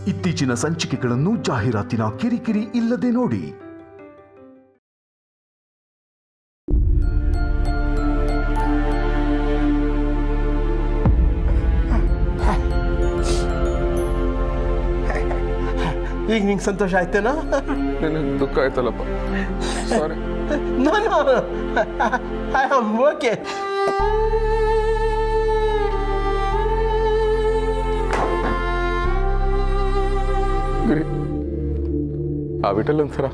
ಇತ್ತೀಚಿನ ಸಂಚಿಕೆಗಳನ್ನು ಜಾಹೀರಾತಿನ ಕಿರಿಕಿರಿ ಇಲ್ಲದೆ ನೋಡಿ. ಈಗ ನಿಂಗೆ ಸಂತೋಷ ಆಯ್ತೇನೋ? ನನಗೆ ದುಃಖ ಆಯ್ತಲ್ಲಪ್ಪ, ಸಾರಿ. ನಾನು ಐ ಆಮ್ ಓಕೆ. ಗಿರಿ, ಆ ವಿಠಲ್ ಒಂಥರ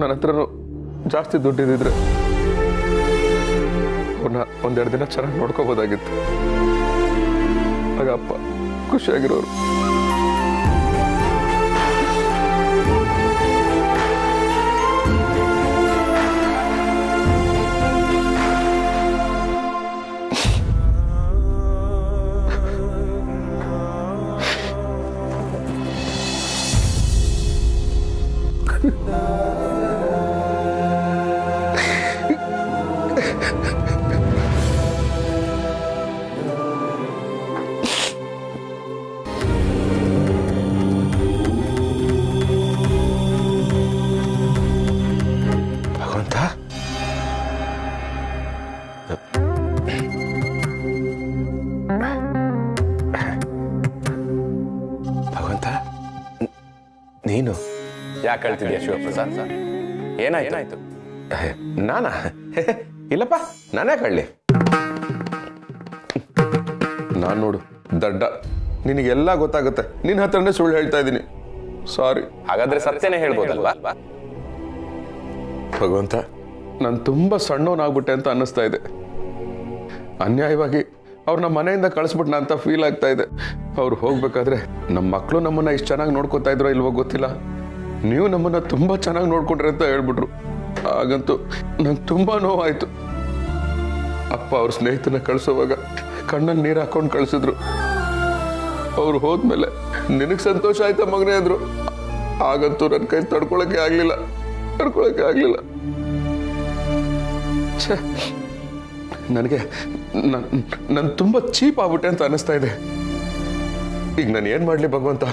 ನನ್ನ ಹತ್ರನೂ ಜಾಸ್ತಿ ದುಡ್ಡಿದ್ದಿದ್ರೆ ಅವ್ರನ್ನ ಒಂದೆರಡು ದಿನ ಚೆನ್ನಾಗಿ ನೋಡ್ಕೋಬೋದಾಗಿತ್ತು. ಆಗ ಅಪ್ಪ ಖುಷಿಯಾಗಿರೋರು. ಭಗವಂತ, ನೀನು ಯಾಕೆ ಹೇಳ್ತಿದ್ಯಾ ಶಿವಪ್ರಸಾದ್? ಏನಾಯ್ತು? ನಾನಾ? ಇಲ್ಲಪ್ಪ, ನಾನೇ ಕಳ್ಳಿ. ನಾನು ನೋಡು ದಡ್ಡ, ನಿನಗೆಲ್ಲ ಗೊತ್ತಾಗುತ್ತೆ. ನಿನ್ನ ಹತ್ರನೇ ಸುಳ್ಳು ಹೇಳ್ತಾ ಇದ್ದೀನಿ. ಸಾರಿ. ಹಾಗಾದ್ರೆ ಸತ್ಯನೇ ಹೇಳ್ಬೋದಲ್ವಾ? ಭಗವಂತ, ನಾನು ತುಂಬಾ ಸಣ್ಣವನಾಗ್ಬಿಟ್ಟೆ ಅಂತ ಅನ್ನಿಸ್ತಾ ಇದೆ. ಅನ್ಯಾಯವಾಗಿ ಅವ್ರನ್ನ ಮನೆಯಿಂದ ಕಳಿಸ್ಬಿಟ್ನ ಅಂತ ಫೀಲ್ ಆಗ್ತಾ ಇದೆ. ಅವ್ರು ಹೋಗ್ಬೇಕಾದ್ರೆ ನಮ್ಮ ಮಕ್ಕಳು ನಮ್ಮನ್ನ ಇಷ್ಟು ಚೆನ್ನಾಗಿ ನೋಡ್ಕೊತಾ ಇದ್ರೋ ಇಲ್ವೋ ಗೊತ್ತಿಲ್ಲ. ನೀವು ನಮ್ಮನ್ನ ತುಂಬಾ ಚೆನ್ನಾಗಿ ನೋಡ್ಕೊಂಡ್ರೆ ಅಂತ ಹೇಳ್ಬಿಟ್ರು. ಹಾಗಂತೂ ನಂಗೆ ತುಂಬಾ ನೋವಾಯ್ತು. ಅಪ್ಪ ಅವ್ರ ಸ್ನೇಹಿತನ ಕಳಿಸೋವಾಗ ಕಣ್ಣಲ್ಲಿ ನೀರು ಹಾಕೊಂಡು ಕಳಿಸಿದ್ರು. ಅವ್ರು ಹೋದ್ಮೇಲೆ ನಿನಗೆ ಸಂತೋಷ ಆಯ್ತಾ ಮಗನೇ ಅಂದ್ರು. ಹಾಗಂತೂ ನನ್ನ ಕೈ ತಡ್ಕೊಳಕ್ಕೆ ಆಗ್ಲಿಲ್ಲ. ನನಗೆ ನಾನು ತುಂಬಾ ಚೀಪ್ ಆಗ್ಬಿಟ್ಟೆ ಅಂತ ಅನಿಸ್ತಾ ಇದೆ. ಈಗ ನಾನು ಏನ್ ಮಾಡ್ಲಿ ಭಗವಂತ?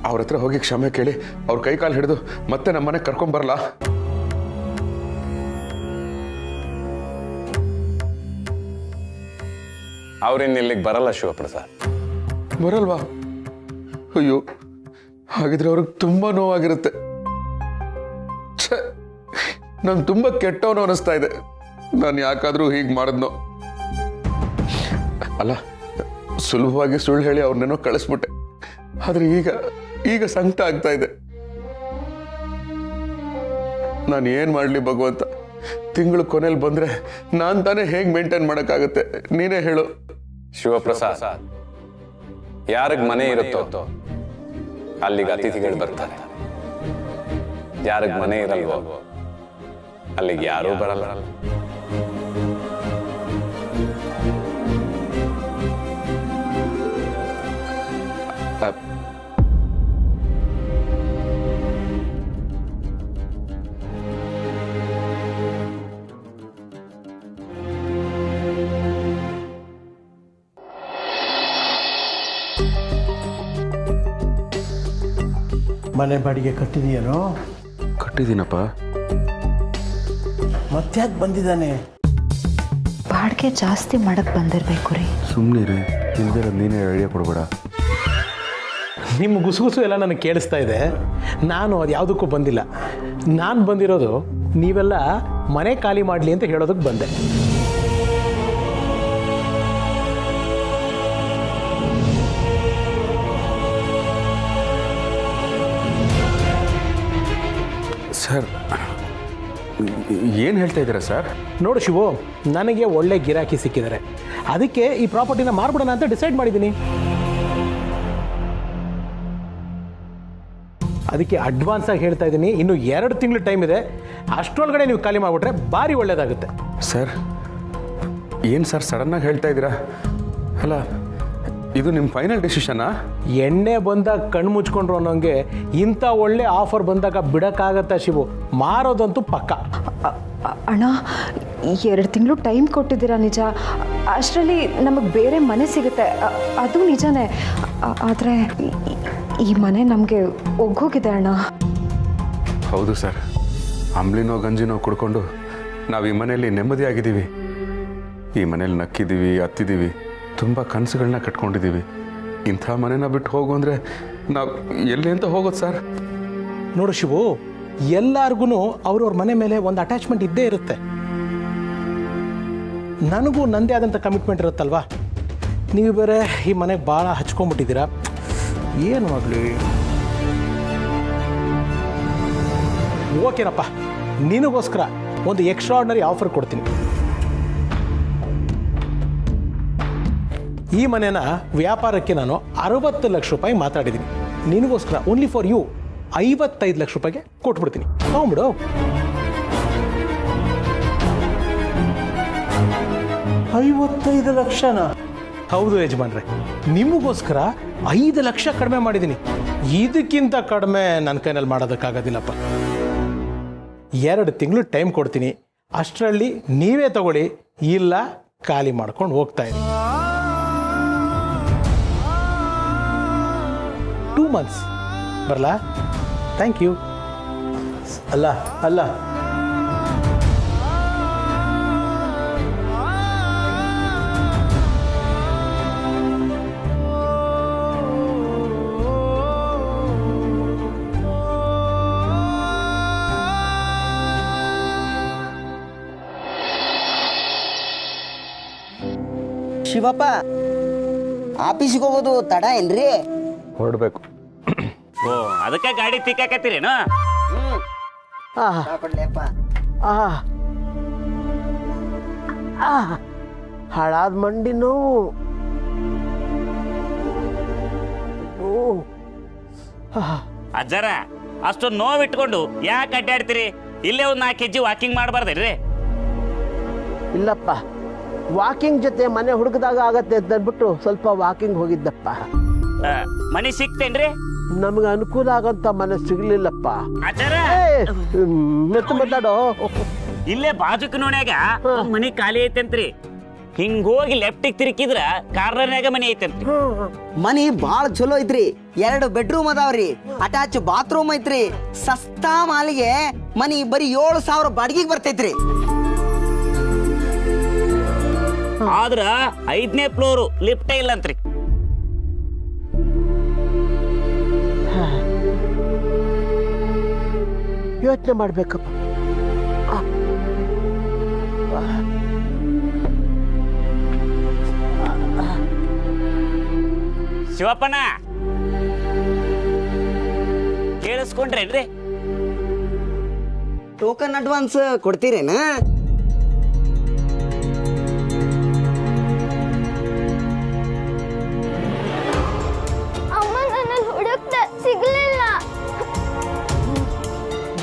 ಅವ್ರ ಹತ್ರ ಹೋಗಿ ಕ್ಷಮೆ ಕೇಳಿ ಅವ್ರ ಕೈ ಕಾಲು ಹಿಡಿದು ಮತ್ತೆ ನಮ್ಮನೆ ಕರ್ಕೊಂಡ್ ಬರಲ್ಲ? ಅವ್ರಿನ್ ಇಲ್ಲಿಗೆ ಬರಲ್ಲ ಶಿವಪ್ರಸಾದ್. ಬರಲ್ವಾ? ಅಯ್ಯೋ, ಹಾಗಿದ್ರೆ ಅವ್ರಿಗೆ ತುಂಬಾ ನೋವಾಗಿರುತ್ತೆ. ನಾನು ತುಂಬಾ ಕೆಟ್ಟವನು ಅನಿಸ್ತಾ ಇದೆ. ನಾನು ಯಾಕಾದ್ರೂ ಹೀಗೆ ಮಾಡಿದ್ನೋ? ಅಲ್ಲ, ಸುಲಭವಾಗಿ ಸುಳ್ಳು ಹೇಳಿ ಅವ್ರನ್ನೇನೋ ಕಳಿಸ್ಬಿಟ್ಟೆ. ಆದ್ರೆ ಈಗ ಸಂಕಟ ಆಗ್ತಾ ಇದೆ. ನಾನು ಏನ್ ಮಾಡ್ಲಿ ಭಗವಂತ? ತಿಂಗಳು ಕೊನೆಯಲ್ಲಿ ಬಂದ್ರೆ ನಾನ್ ತಾನೇ ಹೇಗ್ ಮೇಂಟೈನ್ ಮಾಡಕ್ಕಾಗತ್ತೆ? ನೀನೇ ಹೇಳು. ಶಿವಪ್ರಸಾದ್, ಯಾರಿಗ್ ಮನೆ ಇರುತ್ತೋ ಅಲ್ಲಿಗೆ ಅತಿಥಿಗಳು ಬರ್ತಾರೆ. ಯಾರಿಗ್ ಮನೆ ಇರಲ್ವೋ ಅಲ್ಲಿಗೆ ಯಾರೂ ಬರಲ್ಲ. ಮನೆ ಬಾಡಿಗೆ ಕಟ್ಟಿದೀಯನೋ? ಕಟ್ಟಿದ್ದೀನಪ್ಪ. ಮತ್ತ್ಯಾಕೆ ಬಂದಿದ್ದಾನೆ? ಬಾಡಿಗೆ ಜಾಸ್ತಿ ಮಾಡಕ್ ಬಂದಿರಬೇಕು ರೀ. ಸುಮ್ಮನೆ ಇಲ್ದಿರ ನೀನೇ ಐಡಿಯಾ ಕೊಡ್ಬೇಡ. ನಿಮ್ಮ ಗುಸುಗುಸು ಎಲ್ಲ ನನಗೆ ಕೇಳಿಸ್ತಾ ಇದೆ. ನಾನು ಅದು ಯಾವುದಕ್ಕೂ ಬಂದಿಲ್ಲ. ನಾನು ಬಂದಿರೋದು ನೀವೆಲ್ಲ ಮನೆ ಖಾಲಿ ಮಾಡಲಿ ಅಂತ ಹೇಳೋದಕ್ಕೆ ಬಂದೆ. ಸರ್, ಏನು ಹೇಳ್ತಾ ಇದ್ದೀರಾ ಸರ್? ನೋಡು ಶಿವು, ನನಗೆ ಒಳ್ಳೆ ಗಿರಾಕಿ ಸಿಕ್ಕಿದ್ದಾರೆ. ಅದಕ್ಕೆ ಈ ಪ್ರಾಪರ್ಟಿನ ಮಾರ್ಬಿಡೋಣ ಅಂತ ಡಿಸೈಡ್ ಮಾಡಿದ್ದೀನಿ. ಅದಕ್ಕೆ ಅಡ್ವಾನ್ಸ್ ಆಗಿ ಹೇಳ್ತಾ ಇದ್ದೀನಿ, ಇನ್ನು 2 ತಿಂಗಳು ಟೈಮ್ ಇದೆ. ಅಷ್ಟರೊಳಗಡೆ ನೀವು ಖಾಲಿ ಮಾಡಿಬಿಟ್ರೆ ಭಾರಿ ಒಳ್ಳೇದಾಗುತ್ತೆ. ಸರ್, ಏನು ಸರ್ ಸಡನ್ನಾಗಿ ಹೇಳ್ತಾ ಇದ್ದೀರಾ? ಅಲ್ಲ, ಇದು ನಿಮ್ಮ ಫೈನಲ್ ಡಿಸಿಷನಾ? ಎಣ್ಣೆ ಬಂದಾಗ ಕಣ್ಣು ಮುಚ್ಕೊಂಡ್ರು ಅನ್ನೋಂಗೆ ಇಂಥ ಒಳ್ಳೆ ಆಫರ್ ಬಂದಾಗ ಬಿಡೋಕ್ಕಾಗತ್ತಾ ಶಿವು? ಮಾರೋದಂತೂ ಪಕ್ಕ. ಅಣ್ಣ, 2 ತಿಂಗಳು ಟೈಮ್ ಕೊಟ್ಟಿದ್ದೀರಾ ನಿಜ. ಅಷ್ಟರಲ್ಲಿ ನಮಗೆ ಬೇರೆ ಮನೆ ಸಿಗುತ್ತೆ, ಅದು ನಿಜನೇ. ಆದರೆ ಈ ಮನೆ ನಮಗೆ ಒಗ್ಗೋಗಿದೆ ಅಣ್ಣ. ಹೌದು ಸರ್, ಅಂಬ್ಲಿನೋ ಗಂಜಿನೋ ಕುಡ್ಕೊಂಡು ನಾವು ಈ ಮನೆಯಲ್ಲಿ ನೆಮ್ಮದಿಯಾಗಿದ್ದೀವಿ. ಈ ಮನೇಲಿ ನಕ್ಕಿದ್ದೀವಿ, ಹತ್ತಿದ್ದೀವಿ, ತುಂಬ ಕನಸುಗಳನ್ನ ಕಟ್ಕೊಂಡಿದ್ದೀವಿ. ಇಂಥ ಮನೆನ ಬಿಟ್ಟು ಹೋಗು ಅಂದರೆ ನಾವು ಎಲ್ಲಿ ಅಂತ ಹೋಗೋದು ಸರ್? ನೋಡು ಶಿವು, ಎಲ್ಲರಿಗೂ ಅವ್ರವ್ರ ಮನೆ ಮೇಲೆ ಒಂದು ಅಟ್ಯಾಚ್ಮೆಂಟ್ ಇದ್ದೇ ಇರುತ್ತೆ. ನನಗೂ ನನ್ನದೇ ಆದಂಥ ಕಮಿಟ್ಮೆಂಟ್ ಇರುತ್ತಲ್ವಾ. ನೀವು ಬೇರೆ ಈ ಮನೆಗೆ ಭಾಳ ಹಚ್ಕೊಂಡ್ಬಿಟ್ಟಿದ್ದೀರಾ. ಏನು ಮಾಡಲಿ? ಓಕೆನಪ್ಪ, ನಿನಗೋಸ್ಕರ ಒಂದು ಎಕ್ಸ್ಟ್ರಾರ್ಡಿನರಿ ಆಫರ್ ಕೊಡ್ತೀನಿ. ಈ ಮನೆನ ವ್ಯಾಪಾರಕ್ಕೆ ನಾನು 60 ಲಕ್ಷ ರೂಪಾಯಿ ಮಾತಾಡಿದ್ದೀನಿ. ನಿನಗೋಸ್ಕರ ಓನ್ಲಿ ಫಾರ್ ಯು 55 ಲಕ್ಷ ರೂಪಾಯಿಗೆ ಕೊಟ್ಬಿಡ್ತೀನಿ. ತಗೊಂಬಿಡು. 55 ಲಕ್ಷನಾ? ಹೌದು ಯಜಮಾನ್ರೆ, ನಿಮಗೋಸ್ಕರ 5 ಲಕ್ಷ ಕಡಿಮೆ ಮಾಡಿದ್ದೀನಿ. ಇದಕ್ಕಿಂತ ಕಡಿಮೆ ನನ್ನ ಕೈನಲ್ಲಿ ಮಾಡೋದಕ್ಕಾಗೋದಿಲ್ಲಪ್ಪ. 2 ತಿಂಗಳು ಟೈಮ್ ಕೊಡ್ತೀನಿ. ಅಷ್ಟರಲ್ಲಿ ನೀವೇ ತಗೊಳ್ಳಿ, ಇಲ್ಲ ಖಾಲಿ ಮಾಡ್ಕೊಂಡು ಹೋಗ್ತಾ ಇರಿ. 2 months ಬರಲಾ? Thank you. ಅಲ್ಲ ಅಲ್ಲ, ಶಿವಪ್ಪ, ಆಫೀಸಿಗೆ ಹೋಗೋದು ತಡ ಏನ್ರಿ? ಹೊರಡಬೇಕು. ಓ, ಅದಕ್ಕೆ ಗಾಡಿ ತಿಕ್ಕಾಕತ್ತೀರೇನು? ಹಾಳಾದ ಮಂಡಿ ನೋವು. ಅಜ್ಜಾರ, ಅಷ್ಟು ನೋವು ಇಟ್ಕೊಂಡು ಯಾಕೆ ಅಡ್ಡಾಡ್ತೀರಿ? ಇಲ್ಲೇ ಒಂದು 4 kg ವಾಕಿಂಗ್ ಮಾಡಬಾರ್ದೇನ್ರಿ? ಇಲ್ಲಪ್ಪ, ವಾಕಿಂಗ್ ಜೊತೆ ಮನೆ ಹುಡುಕದಾಗ ಆಗತ್ತೆ ಅಂತ ಅಂದ್ಬಿಟ್ಟು ಸ್ವಲ್ಪ ವಾಕಿಂಗ್ ಹೋಗಿದ್ದಪ್ಪ. ಮನೆ ಸಿಕ್ತೇನ್ರಿ? ನಮ್ಗೆ ಅನುಕೂಲ ಆಗಂತ ಮನೆ ಸಿಗ್ಲಿಲ್ಲಪ್ಪ. ಅಜ್ಜಾರ, ಮೆತ್ತ ಮಾತಾಡೋ. ಇಲ್ಲೇ ಬಾಜುಕ್ ನೋಡ್ಯಾಗ ಮನಿ ಖಾಲಿ ಐತಂತ್ರಿ. ಹಿಂಗ್ ಹೋಗಿ ಲೆಫ್ಟಿಗೆ ತಿರುಕಿದ್ರ ಕಾರ್ನರ್ನಾಗ ಮನಿ ಐತಂತ್ರಿ. ಮನಿ ಬಾಳ ಚಲೋ ಐತ್ರಿ. 2 ಬೆಡ್ರೂಮ್ ಅದಾವ್ರಿ, ಅಟ್ಯಾಚ್ ಬಾತ್ರೂಮ್ ಐತ್ರಿ. ಸಸ್ತಾ ಮಾಲಿಗೆ ಮನಿ ಬರೀ 7,000 ಬಾಡಿಗೆಗೆ ಬರ್ತೈತ್ರಿ. ಆದ್ರ 5ನೇ ಫ್ಲೋರು ಲಿಫ್ಟೇ ಇಲ್ಲಂತ್ರಿ. ಯೋಚನೆ ಮಾಡ್ಬೇಕಪ್ಪ. ಶಿವಪ್ಪನ ಕೇಳಿಸ್ಕೊಂಡ್ರೇನ್ರಿ? ಟೋಕನ್ ಅಡ್ವಾನ್ಸ್ ಕೊಡ್ತೀರೇನ? ಅಮ್ಮ, ನನ್ನ ಹುಡುಕ್ತೆ ಸಿಗ್ಲಿಲ್ಲ.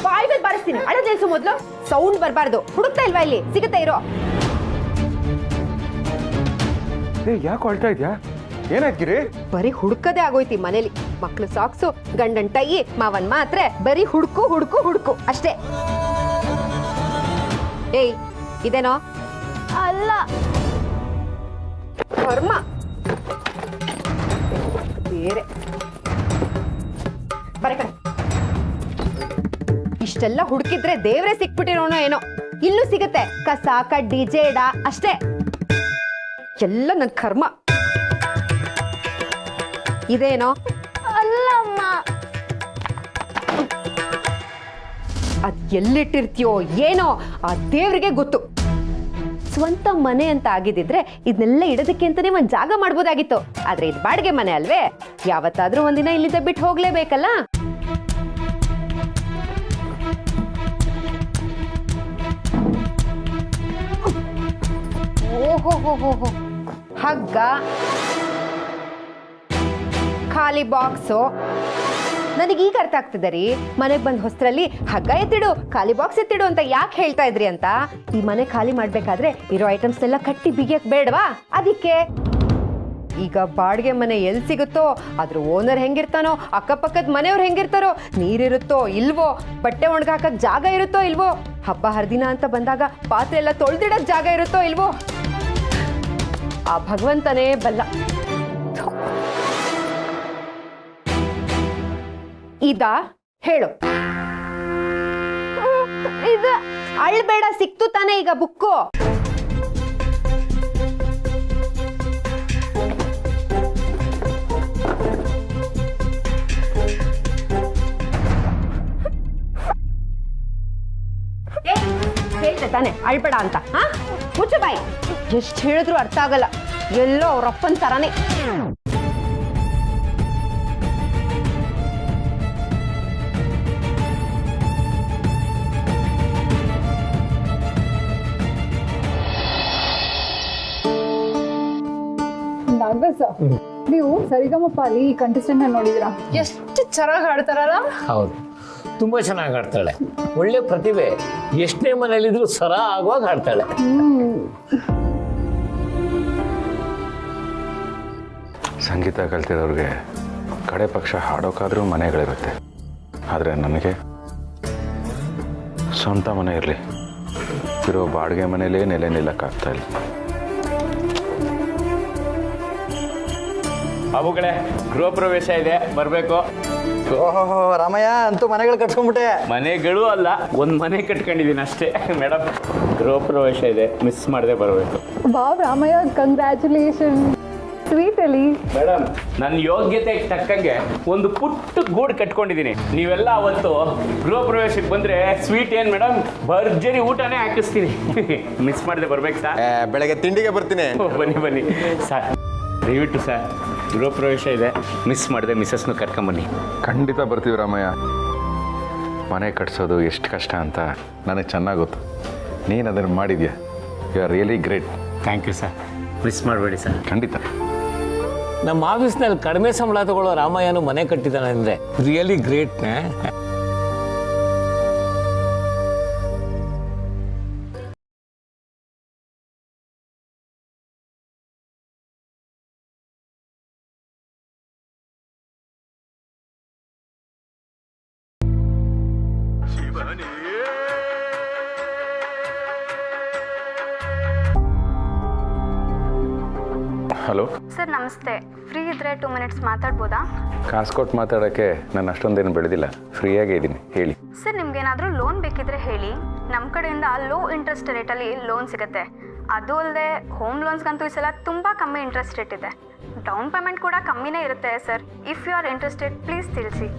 ಬಾಯ್ ಮೇಲೆ ಬಾರಿಸ್ತೀನಿ. ಅಡ ಜೇಸು ಮೊದಲು ಸೌಂಡ್ ಬರಬಾರ್ದು. ಹುಡುಕ್ತಾ ಇಲ್ವಾ? ಇಲ್ಲಿ ಸಿಗುತ್ತಾ ಇರೋ. ಯಾಕೆ ಹೊಳ್ತಾ ಇದೆಯಾ? ಏನಾಯ್ತಿರಿ? ಬರೀ ಹುಡುಕದೇ ಆಗೋಯ್ತಿ ಮನೇಲಿ. ಮಕ್ಳು ಸಾಕ್ಸು, ಗಂಡನ್ ಟೈ, ಮಾವನ್ ಮಾತ್ರೆ, ಬರೀ ಹುಡುಕು ಹುಡುಕು ಹುಡುಕು ಅಷ್ಟೇ. ಏಯ್, ಇದೇನೋ? ಅಲ್ಲ, ಕರ್ಮ ಬೇರೆ. ಬರ ಕಡೆ. ಇಷ್ಟೆಲ್ಲ ಹುಡುಕಿದ್ರೆ ದೇವ್ರೆ ಸಿಕ್ಬಿಟ್ಟಿರೋನೋ ಏನೋ. ಇಲ್ಲೂ ಸಿಗತ್ತೆ ಕಸ, ಕಡ್ಡಿ, ಜೇಡ ಅಷ್ಟೇ. ಎಲ್ಲ ನನ್ ಕರ್ಮ. ಇದೇನೋ? ಅಲ್ಲಮ್ಮ. ಅದ್ ಎಲ್ಲಿಟ್ಟಿರ್ತೀಯೋ ಏನೋ ಆ ದೇವ್ರಿಗೆ ಗೊತ್ತು. ಸ್ವಂತ ಮನೆ ಅಂತ ಆಗಿದ್ದಿದ್ರೆ ಇದನ್ನೆಲ್ಲ ಇಡೋದಕ್ಕೆ ಅಂತಾನೆ ಒಂದ್ ಜಾಗ ಮಾಡ್ಬೋದಾಗಿತ್ತು. ಆದ್ರೆ ಇದು ಬಾಡಿಗೆ ಮನೆ ಅಲ್ವೇ? ಯಾವತ್ತಾದ್ರೂ ಒಂದಿನ ಇಲ್ಲಿಂದ ಬಿಟ್ಟು ಹೋಗ್ಲೇಬೇಕಲ್ಲ. ಓಹೋ, ಹಗ್ಗ, ಖಾಲಿ ಬಾಕ್ಸು. ನನಗೀಗ ಅರ್ಥ ಆಗ್ತದೆ ರೀ. ಮನೆಗೆ ಬಂದ್ ಹೊಸರಲ್ಲಿ ಹಗ್ಗ ಎತ್ತಿಡು, ಖಾಲಿ ಬಾಕ್ಸ್ ಎತ್ತಿಡು ಅಂತ ಯಾಕೆ ಹೇಳ್ತಾ ಇದ್ರಿ ಅಂತ. ಈ ಮನೆ ಖಾಲಿ ಮಾಡ್ಬೇಕಾದ್ರೆ ಇರೋ ಐಟಮ್ಸ್ ಎಲ್ಲ ಕಟ್ಟಿ ಬಿಗಿಯಕ್ ಬೇಡವಾ? ಅದಕ್ಕೆ ಈಗ ಬಾಡಿಗೆ ಮನೆ ಎಲ್ಲಿ ಸಿಗುತ್ತೋ, ಅದ್ರ ಓನರ್ ಹೆಂಗಿರ್ತಾನೋ, ಅಕ್ಕಪಕ್ಕದ ಮನೆಯವ್ರು ಹೆಂಗಿರ್ತಾರೋ, ನೀರಿರುತ್ತೋ ಇಲ್ವೋ, ಬಟ್ಟೆ ಒಣಗಾಕಕ್ ಜಾಗ ಇರುತ್ತೋ ಇಲ್ವೋ, ಹಬ್ಬ ಹರಿದಿನ ಅಂತ ಬಂದಾಗ ಪಾತ್ರೆ ಎಲ್ಲ ತೊಳೆದಿಡಕ್ ಜಾಗ ಇರುತ್ತೋ ಇಲ್ವೋ ಆ ಭಗವಂತನೇ ಬಲ್ಲ. ಇದಾ ಹೇಳು. ಇದು ಅಳ್ಬೇಡ, ಸಿಕ್ತು ತಾನೇ ಈಗ ಬುಕ್ಕು. ಹೇಳ್ತೆ ತಾನೆ ಅಳ್ಬೇಡ ಅಂತ. ಹಾ ಮುಚ್ಚು ಬಾಯಿ. ಎಷ್ಟು ಹೇಳಿದ್ರು ಅರ್ಥ ಆಗಲ್ಲ, ಎಲ್ಲೋ ಅವ್ರಪ್ಪನ್ ತರಾನೇ. ನಾಗರಾಜ್ ನೀವು ಸರಿಗಮಪ ಅಲ್ಲಿ ಈ ಕಂಟೆಸ್ಟೆಂಟ್ ನೋಡಿದಿರಾ? ಎಷ್ಟು ಚೆನ್ನಾಗಿ ಹಾಡ್ತಾರಲ್ಲ. ಹೌದು, ತುಂಬ ಚೆನ್ನಾಗಿ ಹಾಡ್ತಾಳೆ. ಒಳ್ಳೆ ಪ್ರತಿಭೆ. ಎಷ್ಟೇ ಮನೇಲಿದ್ರು ಸರ ಆಗುವಾಗ ಹಾಡ್ತಾಳೆ. ಸಂಗೀತ ಕಲ್ತಿರೋರಿಗೆ ಕಡೆ ಪಕ್ಷ ಹಾಡೋಕ್ಕಾದ್ರೂ ಮನೆಗಳಿರುತ್ತೆ. ಆದರೆ ನನಗೆ ಸ್ವಂತ ಮನೆ ಇರಲಿ, ಇರೋ ಬಾಡಿಗೆ ಮನೇಲೇ ನೆಲೆ ನಿಲ್ಲಕ್ಕಾಗ್ತಾ ಇಲ್ಲ. ಬಾಬುಗಳೇ, ಗೃಹ ಪ್ರವೇಶ ಇದೆ, ಬರಬೇಕು. ಓಹೋ ರಾಮಯ್ಯ ಅಂತೂ ಮನೆಗಳು ಕಟ್ಸ್ಕೊಂಡ್ಬಿಟ್ಟೆ. ಮನೆಗಳು ಅಲ್ಲ, ಒಂದು ಮನೆ ಕಟ್ಕೊಂಡಿದ್ದೀನಿ ಅಷ್ಟೇ ಮೇಡಮ್. ಗೃಹ ಪ್ರವೇಶ ಇದೆ, ಮಿಸ್ ಮಾಡದೆ ಬರಬೇಕು. Wow Ramaiah, congratulation. ಸ್ವೀಟ್ ಅಲ್ಲಿ ಮೇಡಮ್, ನನ್ನ ಯೋಗ್ಯತೆಗೆ ತಕ್ಕಂಗೆ ಒಂದು ಪುಟ್ಟ ಗೂಡು ಕಟ್ಕೊಂಡಿದ್ದೀನಿ. ನೀವೆಲ್ಲ ಅವತ್ತು ಗೃಹ ಪ್ರವೇಶಕ್ಕೆ ಬಂದ್ರೆ ಸ್ವೀಟ್ ಏನ್ ಮೇಡಮ್, ಭರ್ಜರಿ ಊಟನೇ ಹಾಕಿಸ್ತೀನಿ. ಮಿಸ್ ಮಾಡದೆ ಬರ್ಬೇಕು ಸರ್. ಬೆಳಗ್ಗೆ ತಿಂಡಿಗೆ ಬರ್ತೀನಿ. ಬನ್ನಿ ಬನ್ನಿ ಸರ್, ದಯವಿಟ್ಟು ಸರ್, ಗೃಹ ಪ್ರವೇಶ ಇದೆ, ಮಿಸ್ ಮಾಡದೆ ಮಿಸ್ಸಸ್ನು ಕರ್ಕೊಂಬನ್ನಿ. ಖಂಡಿತ ಬರ್ತೀವಿ ರಾಮಯ್ಯ. ಮನೆ ಕಟ್ಸೋದು ಎಷ್ಟು ಕಷ್ಟ ಅಂತ ನನಗೆ ಚೆನ್ನಾಗಿ ಗೊತ್ತು. ನೀನು ಅದನ್ನು ಮಾಡಿದ್ಯಾ. You are really great. Thank you sir. Miss ಮಾಡಬೇಡಿ ಸರ್. ಖಂಡಿತ. ನಮ್ಮ ಆಫೀಸ್ನಲ್ಲಿ ಕಡಿಮೆ ಸಂಬಳ ತಗೊಳ್ಳೋ ರಾಮಯ್ಯನು ಮನೆ ಕಟ್ಟಿದ್ದಾನೆ ಅಂದರೆ ರಿಯಲಿ ಗ್ರೇಟ್ನೇ. ಹಲೋ ಸರ್, ನಮಸ್ತೆ. ಫ್ರೀ ಇದ್ರೆ 2 ಮಿನಿಟ್ಸ್ ಮಾತಾಡ್ಬೋದಾ? ಕಾಸು ಕೊಟ್ಟು ಮಾತಾಡೋಕ್ಕೆ ನಾನು ಅಷ್ಟೊಂದೇನು ಬೆಳೆದಿಲ್ಲ, ಫ್ರೀಯಾಗೇ ಇದ್ದೀನಿ, ಹೇಳಿ. ಸರ್, ನಿಮ್ಗೇನಾದರೂ ಲೋನ್ ಬೇಕಿದ್ರೆ ಹೇಳಿ. ನಮ್ಮ ಕಡೆಯಿಂದ ಲೋ ಇಂಟ್ರೆಸ್ಟ್ ರೇಟಲ್ಲಿ ಲೋನ್ ಸಿಗುತ್ತೆ. ಅದು ಅಲ್ಲದೆ ಹೋಮ್ ಲೋನ್ಸ್ಗಂತೂ ಈ ಸಲ ತುಂಬ ಕಮ್ಮಿ ಇಂಟ್ರೆಸ್ಟ್ ರೇಟ್ ಇದೆ. ಡೌನ್ ಪೇಮೆಂಟ್ ಕೂಡ ಕಮ್ಮಿನೇ ಇರುತ್ತೆ sir. If you are interested please ತಿಳಿಸಿ.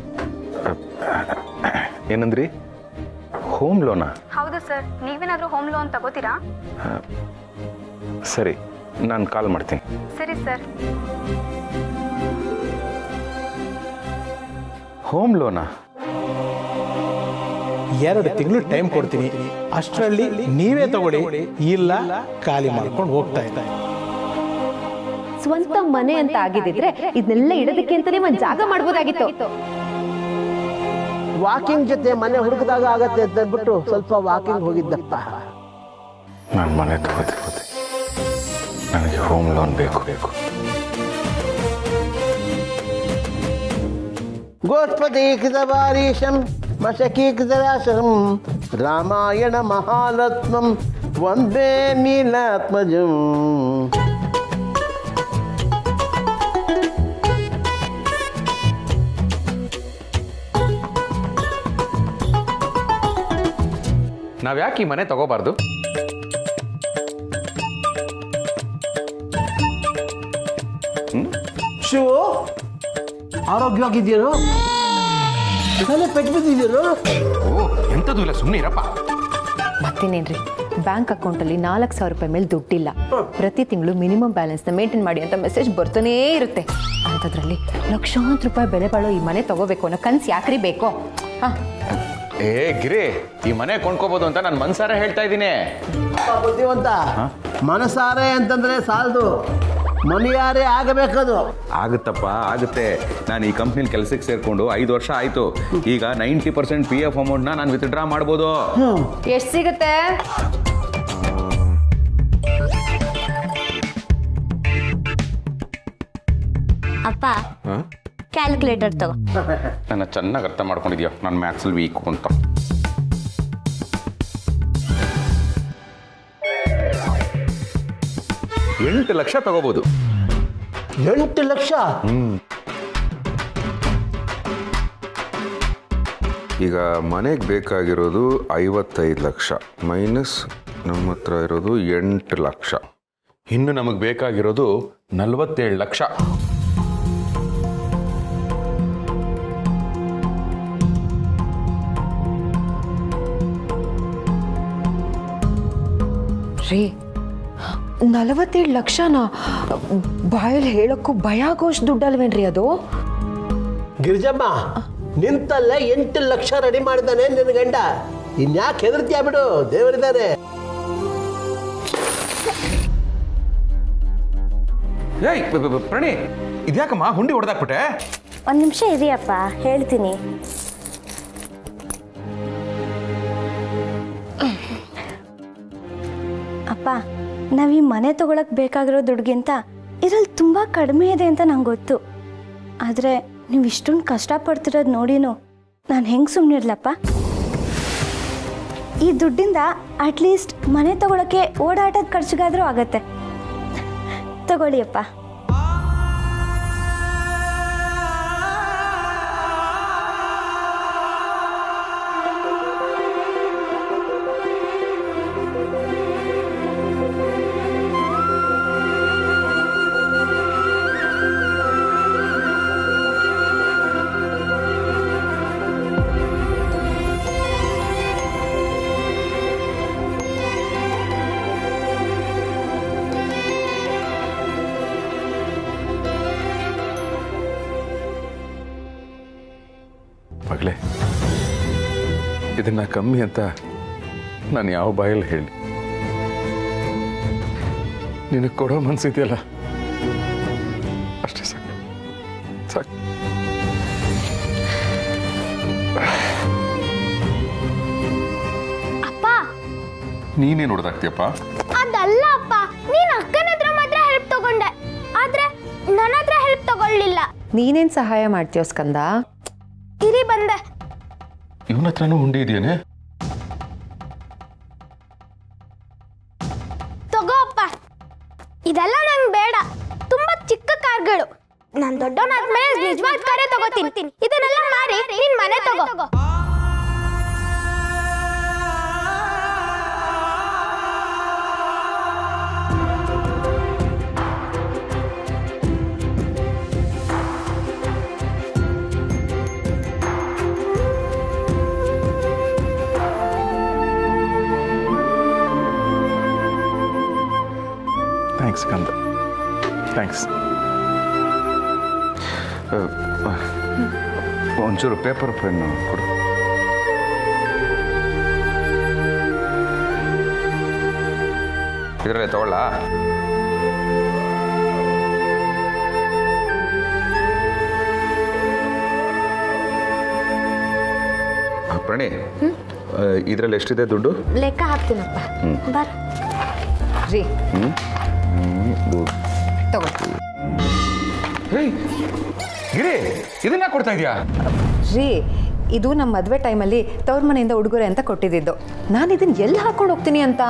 ಏನಂದ್ರಿ? ಹೋಮ್ ಲೋನಾ? ಹೌದು ಸರ್. ನೀವೇನಾದರೂ ಹೋಮ್ ಲೋನ್ ತಗೋತೀರಾ? ಸರಿ, ನಾನು ಕಾಲ್ ಮಾಡ್ತೀನಿ. ಸರಿ ಸರ್. ಹೋಮ್ ಲೋನಾ? 2 ತಿಂಗಳು ಟೈಮ್ ಕೊಡ್ತೀನಿ, ಅಷ್ಟರಲ್ಲಿ ನೀವೇ ತಗೊಳ್ಳಿ, ಇಲ್ಲ ಖಾಲಿ ಮಾಡ್ಕೊಂಡು ಹೋಗ್ತಾ ಇದ್ದೆ. ಸ್ವಂತ ಮನೆ ಅಂತ ಆಗಿದ್ದಿದ್ರೆ ಇದನ್ನೆಲ್ಲ ಇಡೋದಕ್ಕೆ ಅಂತಾನೆ ಒಂದ್ ಜಾಗ ಮಾಡ್ಬೋದಾಗಿತ್ತು. ವಾಕಿಂಗ್ ಜೊತೆ ಮನೆ ಹುಡುಕಿದಾಗ ಆಗತ್ತೆ ಅಂತ ಅಂದ್ಬಿಟ್ಟು ಸ್ವಲ್ಪ ವಾಕಿಂಗ್ ಹೋಗಿದ್ದಪ್ಪ. ನಾನು ಮನೆ ತಗೋತಿರ್ಬೋದು, ನನಗೆ ಹೋಮ್ ಲೋನ್ ಬೇಕು. ಗೋಷ್ಪದೀಕೃತವಾರೀಶಂ ಮಶಕೀಕೃತರಾಶಂ ರಾಮಾಯಣ ಮಹಾರತ್ನಂ ವಂದೇ ನೀಲಾತ್ಮಜಂ. ನಾವ್ಯಾಕೆ ಈ ಮನೆ ತಗೋಬಾರ್ದು? ಶಿವು, ಆರೋಗ್ಯವಾಗಿದ್ದೀರೋ? ತಲೆ ಪೆಟ್ಟು ಬಿದ್ದಿದ್ದೀರೋ? ಓ, ಎಂಥದ್ದು ಇಲ್ಲ, ಸುಮ್ಮನೆ ಇರಪ್ಪ. ಮತ್ತೇನೇನ್ರಿ, ಬ್ಯಾಂಕ್ ಅಕೌಂಟಲ್ಲಿ 4,000 ರೂಪಾಯಿ ಮೇಲೆ ದುಡ್ಡಿಲ್ಲ. ಪ್ರತಿ ತಿಂಗಳು ಮಿನಿಮಮ್ ಬ್ಯಾಲೆನ್ಸ್ನ ಮೇಂಟೈನ್ ಮಾಡಿ ಅಂತ ಮೆಸೇಜ್ ಬರ್ತಾನೇ ಇರುತ್ತೆ. ಅಂಥದ್ರಲ್ಲಿ ಲಕ್ಷಾಂತರ ರೂಪಾಯಿ ಬೆಲೆ ಬಾಳೋ ಈ ಮನೆ ತಗೋಬೇಕು ಅನ್ನೋ ಕನ್ಸು ಯಾಕ್ರಿ ಬೇಕೋ? ಹಾಂ, ಏ ಗಿರಿ, ಈ ಮನೆ ಕೊಂಡ್ಕೋಬೋದು ಅಂತ ನಾನು ಮನ್ಸಾರ ಹೇಳ್ತಾ ಇದ್ದೀನಿ. ಬುದ್ಧಿವಂತ, ಮನಸಾರೆ ಅಂತಂದ್ರೆ ಸಾಲದು, ಮನೆಯಾರೇ ಆಗಬೇಕದು. ಆಗುತ್ತಪ್ಪ, ಆಗುತ್ತೆ. ನಾನು ಈ ಕಂಪ್ನಿಲಿ ಕೆಲಸಕ್ಕೆ ಸೇರಿಕೊಂಡು 5 ವರ್ಷ ಆಯಿತು. ಈಗ 90% PF ಅಮೌಂಟ್ನ ನಾನು ವಿತ್ಡ್ರಾ ಮಾಡ್ಬೋದು. ಎಷ್ಟು ಸಿಗುತ್ತೆ? ಅಪ್ಪ, ಕ್ಯಾಲ್ಕುಲೇಟರ್ ತಗೋ. ನನ್ನ ಚೆನ್ನಾಗಿ ಅರ್ಥ ಮಾಡ್ಕೊಂಡಿದ್ಯಾ, ನಾನು ಮ್ಯಾಥ್ಸಲ್ಲಿ ವೀಕ್ ಅಂತ. 8 ಲಕ್ಷ ತಗೋಬೋದು. 8 ಲಕ್ಷ? ಈಗ ಮನೆಗೆ ಬೇಕಾಗಿರೋದು 55 ಲಕ್ಷ ಮೈನಸ್ ನಮ್ಮ ಹತ್ರ ಇರೋದು 8 ಲಕ್ಷ. ಇನ್ನು ನಮಗೆ ಬೇಕಾಗಿರೋದು 47 ಲಕ್ಷ. ರೀ 47 ಲಕ್ಷನ ಬಾಯಲ್ಲಿ ಹೇಳೋಕ್ಕೂ ಭಯ ಆಗೋಷ್ಟು ದುಡ್ಡಲ್ವೇನ್ರಿ ಅದು? ಗಿರಿಜಮ್ಮ, ನಿಂತಲ್ಲೇ 8 ಲಕ್ಷ ರೆಡಿ ಮಾಡಿದ್ದಾನೆ ನಿನ್ನ ಗಂಡ. ಇನ್ಯಾಕೆ ಹೆದರ್ತೀಯ ಬಿಡು, ದೇವರಿದ್ದಾನೆ. ಏಯ್ ಪ್ರಣಿ, ಇದ್ಯಾಕಮ್ಮ ಹುಂಡಿ ಹೊಡೆದಾಕ್ಬಿಟ್ಟೆ? ಒಂದು ನಿಮಿಷ ಇದೆಯಪ್ಪ, ಹೇಳ್ತೀನಿ. ಅಪ್ಪ, ನಾವು ಈ ಮನೆ ತಗೊಳಕ್ ಬೇಕಾಗಿರೋ ದುಡ್ಗಿಂತ ಇದ್ರಲ್ಲಿ ತುಂಬ ಕಡಿಮೆ ಇದೆ ಅಂತ ನಂಗೆ ಗೊತ್ತು. ಆದರೆ ನೀವು ಇಷ್ಟೊಂದು ಕಷ್ಟಪಡ್ತಿರೋದು ನೋಡಿನೂ ನಾನು ಹೆಂಗೆ ಸುಮ್ಮನಿರ್ಲಪ್ಪ? ಈ ದುಡ್ಡಿಂದ ಅಟ್ಲೀಸ್ಟ್ ಮನೆ ತಗೊಳಕ್ಕೆ ಓಡಾಟದ ಖರ್ಚಿಗಾದರೂ ಆಗತ್ತೆ. ತಗೊಳ್ಳಿ ಅಪ್ಪ. ಮಗಳೇ, ಇದನ್ನ ಕಮ್ಮಿ ಅಂತ ನಾನು ಯಾವ ಬಾಯಲ್ಲಿ ಹೇಳಿ? ನಿನಗೆ ಕೊಡೋ ಮನ್ಸಿದೆಯಲ್ಲ, ಅಷ್ಟೇ ಸಾಕು ಸಾಕು. ಅಪ್ಪ, ನೀನೇನು ಹೊಡೆದಾಕ್ತೀಯಪ್ಪ? ಅದಲ್ಲ ಅಪ್ಪ, ನೀನ್ ಅಕ್ಕನ ಹತ್ರ ಮಾತ್ರ ಹೆಲ್ಪ್ ತಗೊಂಡೆ, ಆದ್ರೆ ನನ್ನ ಹತ್ರ ಹೆಲ್ಪ್ ತಗೊಳ್ಳಿಲ್ಲ. ನೀನೇನ್ ಸಹಾಯ ಮಾಡ್ತೀಯೋ ಸ್ಕಂದ? ಇರಿ ಬಂದೆ. ಇವನ ಹತ್ರನೂ ಹುಂಡಿ ಇದೆಯೇನೆ? ತಗೋ ಅಪ್ಪ. ಇದೆಲ್ಲ ನಂಗೆ ಬೇಡ, ತುಂಬಾ ಚಿಕ್ಕ ಕಾರ್ಗಳು. ನಾನು ದೊಡ್ಡವನಾದ್ಮೇಲೆ ನಿಜವಾದ ಕಾರೇ ತಗೋತೀನಿ. ಇದನ್ನೆಲ್ಲ ಮಾರಿ ನಿನ್ ಮನೆ ತಗೋ. ಥ್ಯಾಂಕ್ಸ್ ಕಂದ, ಥ್ಯಾಂಕ್ಸ್. ಒಂಚೂರು ಪೇಪರ್ ಪೆನ್ ಕೊಡು. ಇದರಲ್ಲೇ ತಗೊಳ್ಳ? ಪ್ರಣಿ, ಇದರಲ್ಲಿ ಎಷ್ಟಿದೆ ದುಡ್ಡು? ಲೆಕ್ಕ ಹಾಕ್ತೀನಪ್ಪ. ಬರ ರೀ, ತಗೋ. ಗಿರಿ, ಇದನ್ನ ಕೊಡ್ತಾ ಇದೀಯಾ? ರೀ, ಇದು ನಮ್ಮ ಮದುವೆ ಟೈಮಲ್ಲಿ ತವ್ರ ಮನೆಯಿಂದ ಉಡುಗೊರೆ ಅಂತ ಕೊಟ್ಟಿದ್ದು. ನಾನು ಇದನ್ನ ಎಲ್ಲಿ ಹಾಕೊಂಡು ಹೋಗ್ತೀನಿ ಅಂತ.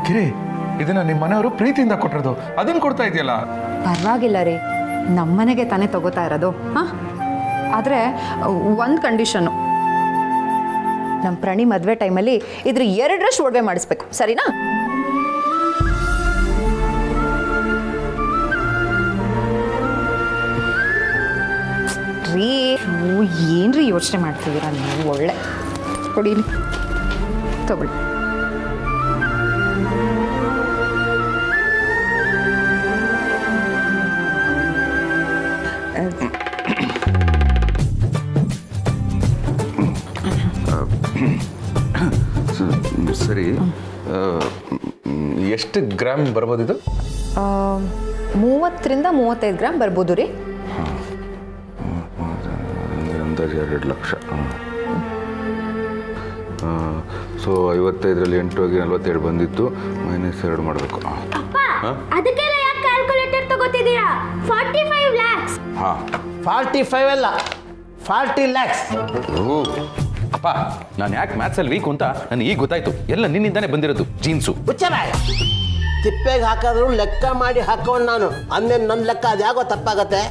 ಗಿರಿ, ಇದನ್ನ ನಿಮ್ಮ ಮನೆಯವರು ಪ್ರೀತಿಯಿಂದ ಕೊಟ್ಟಿರೋದು, ಅದನ್ನ ಕೊಡ್ತಾ ಇದೆಯಲ್ಲ? ಪರವಾಗಿಲ್ಲ ರೀ, ನಮ್ಮನೆಗೆ ತಾನೇ ತಗೋತಾ ಇರೋದು. ಹಾಂ, ಆದರೆ ಒಂದು ಕಂಡೀಷನ್ನು, ನಮ್ಮ ಪ್ರಣಿ ಮದುವೆ ಟೈಮಲ್ಲಿ ಇದ್ರ 2ರಷ್ಟು ಒಡವೆ ಮಾಡಿಸ್ಬೇಕು, ಸರಿನಾ? ರೀ, ಏನ್ರಿ ಯೋಚನೆ ಮಾಡ್ತಿದ್ದೀರಾ ನೀವು? ಒಳ್ಳೆ ಕೊಡೀಲಿ, ತಗೊಳ್ಳಿ. ಸರಿ, ಎಷ್ಟು ಗ್ರಾಮ್ ಬರ್ಬೋದು ಇದು? 30ರಿಂದ 35 ಗ್ರಾಮ್ ಬರ್ಬೋದು ರೀ. ಅಂದಾಜು 2 ಲಕ್ಷ. ಸೊ 55ರಲ್ಲಿ 8 ಹೋಗಿ 47 ಬಂದಿತ್ತು, -2 ಮಾಡಬೇಕು. ಅದಕ್ಕೆಲ್ಲ ಯಾಕೆ ಕ್ಯಾಲ್ಕುಲೇಟರ್ ತಗೋತಿದ್ದೀರಾ? 45 lakhs. ಹಾಂ, 45 ಅಲ್ಲ, 40 lakhs. ಅಪ್ಪ, ನಾನು ಯಾಕೆ ಮ್ಯಾಥ್ಸಲ್ಲಿ ವೀಕ್ ಅಂತ ನನಗೆ ಈಗ ಗೊತ್ತಾಯ್ತು. ಎಲ್ಲ ನಿನ್ನಿಂದಾನೇ ಬಂದಿರೋದು. ಜೀನ್ಸು ತಿಪ್ಪೆಗೆ ಹಾಕಿದ್ರು ಲೆಕ್ಕ ಮಾಡಿ ಹಾಕೋನ್ ನಾನು ಅಂದೇನು ನನ್ನ ಲೆಕ್ಕ ಅದ್ಯಾಗೋ ತಪ್ಪಾಗತ್ತೆ